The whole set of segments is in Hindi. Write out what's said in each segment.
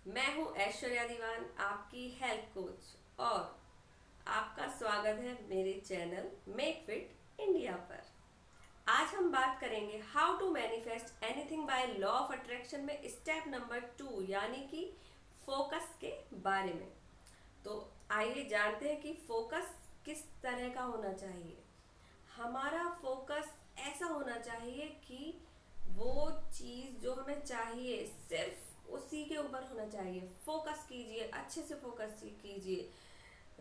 मैं हूं ऐश्वर्या दीवान, आपकी हेल्थ कोच, और आपका स्वागत है मेरे चैनल मेक फिट इंडिया पर। आज हम बात करेंगे how to manifest anything by law of attraction में स्टेप नंबर 2 यानी कि फोकस के बारे में। तो आइए जानते हैं कि फोकस किस तरह का होना चाहिए। हमारा फोकस ऐसा होना चाहिए कि वो चीज़ जो हमें चाहिए सिर्फ उसी के ऊपर होना चाहिए। फोकस कीजिए, अच्छे से फोकस कीजिए,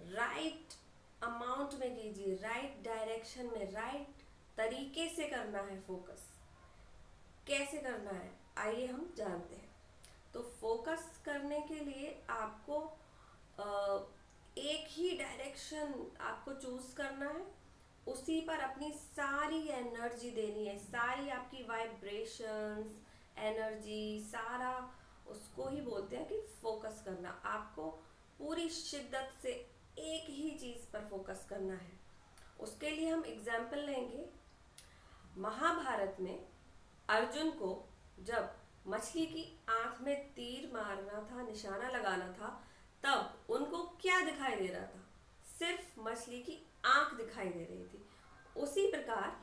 राइट अमाउंट में कीजिए, राइट डायरेक्शन में, राइट तरीके से करना है। फोकस कैसे करना है आइए हम जानते हैं। तो फोकस करने के लिए आपको एक ही डायरेक्शन आपको चूज करना है, उसी पर अपनी सारी एनर्जी देनी है, सारी आपकी वाइब्रेशंस, एनर्जी, सारा उसको ही बोलते हैं कि फोकस करना। आपको पूरी शिद्दत से एक ही चीज पर फोकस करना है। उसके लिए हम एग्जाम्पल लेंगे। महाभारत में अर्जुन को जब मछली की आंख में तीर मारना था, निशाना लगाना था, तब उनको क्या दिखाई दे रहा था? सिर्फ मछली की आंख दिखाई दे रही थी। उसी प्रकार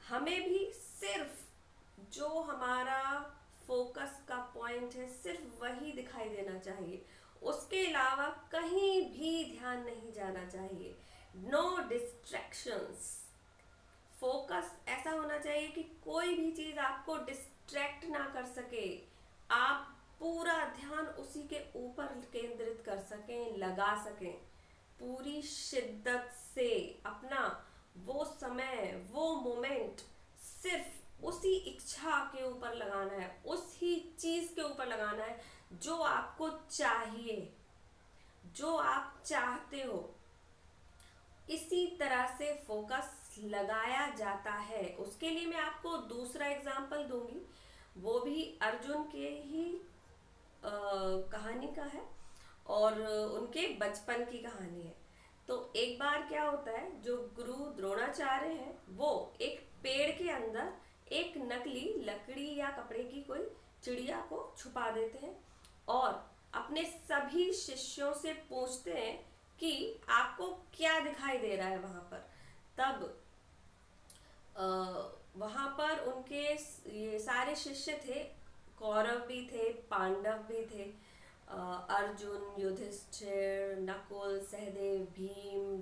हमें भी सिर्फ जो हमारा फोकस का पॉइंट है सिर्फ वही दिखाई देना चाहिए। उसके अलावा कहीं भी ध्यान नहीं जाना चाहिए। No distractions. फोकस ऐसा होना चाहिए कि कोई भी चीज आपको डिस्ट्रैक्ट ना कर सके। आप पूरा ध्यान उसी के ऊपर केंद्रित कर सकें, लगा सकें, पूरी शिद्दत से अपना वो समय, वो मोमेंट सिर्फ उसी इच्छा के ऊपर लगाना है, उसी चीज के ऊपर लगाना है जो आपको चाहिए, जो आप चाहते हो। इसी तरह से फोकस लगाया जाता है। उसके लिए मैं आपको दूसरा एग्जाम्पल दूंगी, वो भी अर्जुन के ही कहानी का है और उनके बचपन की कहानी है। तो एक बार क्या होता है, जो गुरु द्रोणाचार्य हैं वो एक पेड़ के अंदर एक नकली लकड़ी या कपड़े की कोई चिड़िया को छुपा देते हैं और अपने सभी शिष्यों से पूछते हैं कि आपको क्या दिखाई दे रहा है वहां पर। तब वहां पर उनके ये सारे शिष्य थे, कौरव भी थे, पांडव भी थे, अर्जुन, युधिष्ठिर, नकुल, सहदेव, भीम,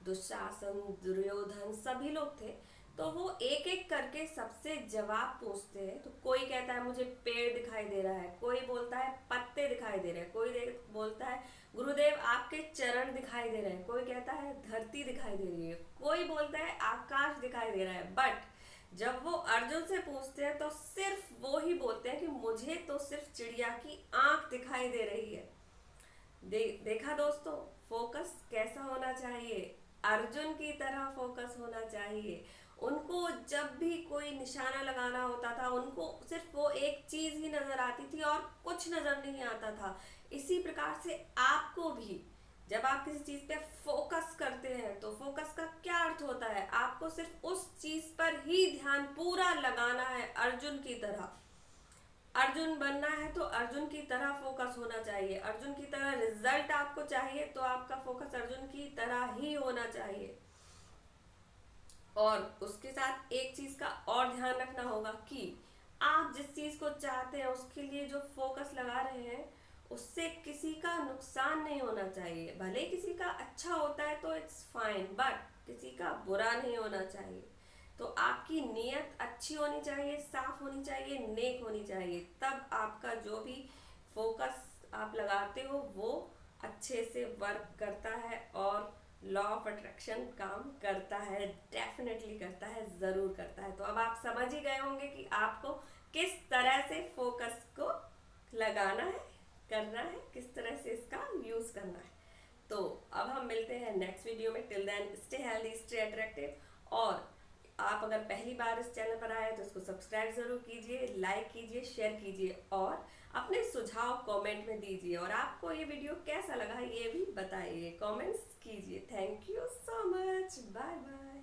दुशासन, दुर्योधन, सभी लोग थे। तो वो एक एक करके सबसे जवाब पूछते हैं। तो कोई कहता है मुझे पेड़ दिखाई दे रहा है, कोई बोलता है पत्ते दिखाई दे रहे हैं, कोई बोलता है गुरुदेव आपके चरण दिखाई दे रहे हैं, कोई कहता है धरती दिखाई दे रही है, कोई बोलता है आकाश दिखाई दे रहा है। बट जब वो अर्जुन से पूछते हैं तो सिर्फ वो ही बोलते हैं कि मुझे तो सिर्फ चिड़िया की आंख दिखाई दे रही है। देखा दोस्तों, फोकस कैसा होना चाहिए? अर्जुन की तरह फोकस होना चाहिए। उनको जब भी कोई निशाना लगाना होता था, उनको सिर्फ वो एक चीज ही नजर आती थी और कुछ नजर नहीं आता था। इसी प्रकार से आपको भी जब आप किसी चीज पे फोकस करते हैं तो फोकस का क्या अर्थ होता है? आपको सिर्फ उस चीज पर ही ध्यान पूरा लगाना है, अर्जुन की तरह। अर्जुन बनना है तो अर्जुन की तरह फोकस होना चाहिए। अर्जुन की तरह रिजल्ट आपको चाहिए तो आपका फोकस अर्जुन की तरह ही होना चाहिए। और उसके साथ एक चीज का और ध्यान रखना होगा कि आप जिस चीज को चाहते हैं उसके लिए जो फोकस लगा रहे हैं उससे किसी का नुकसान नहीं होना चाहिए। भले किसी का अच्छा होता है तो इट्स फाइन, बट किसी का बुरा नहीं होना चाहिए। तो आपकी नीयत अच्छी होनी चाहिए, साफ होनी चाहिए, नेक होनी चाहिए। तब आपका जो भी फोकस आप लगाते हो वो अच्छे से वर्क करता है और लॉ ऑफ अट्रैक्शन काम करता है, डेफिनेटली करता है, ज़रूर करता है। तो अब आप समझ ही गए होंगे कि आपको किस तरह से फोकस को लगाना है, करना है, किस तरह से इसका यूज़ करना है। तो अब हम मिलते हैं नेक्स्ट वीडियो में। Till then stay healthy, stay attractive. और आप अगर पहली बार इस चैनल पर आए तो इसको सब्सक्राइब जरूर कीजिए, लाइक कीजिए, शेयर कीजिए और अपने सुझाव कमेंट में दीजिए। और आपको ये वीडियो कैसा लगा ये भी बताइए, कमेंट्स कीजिए। Thank you so much, bye bye.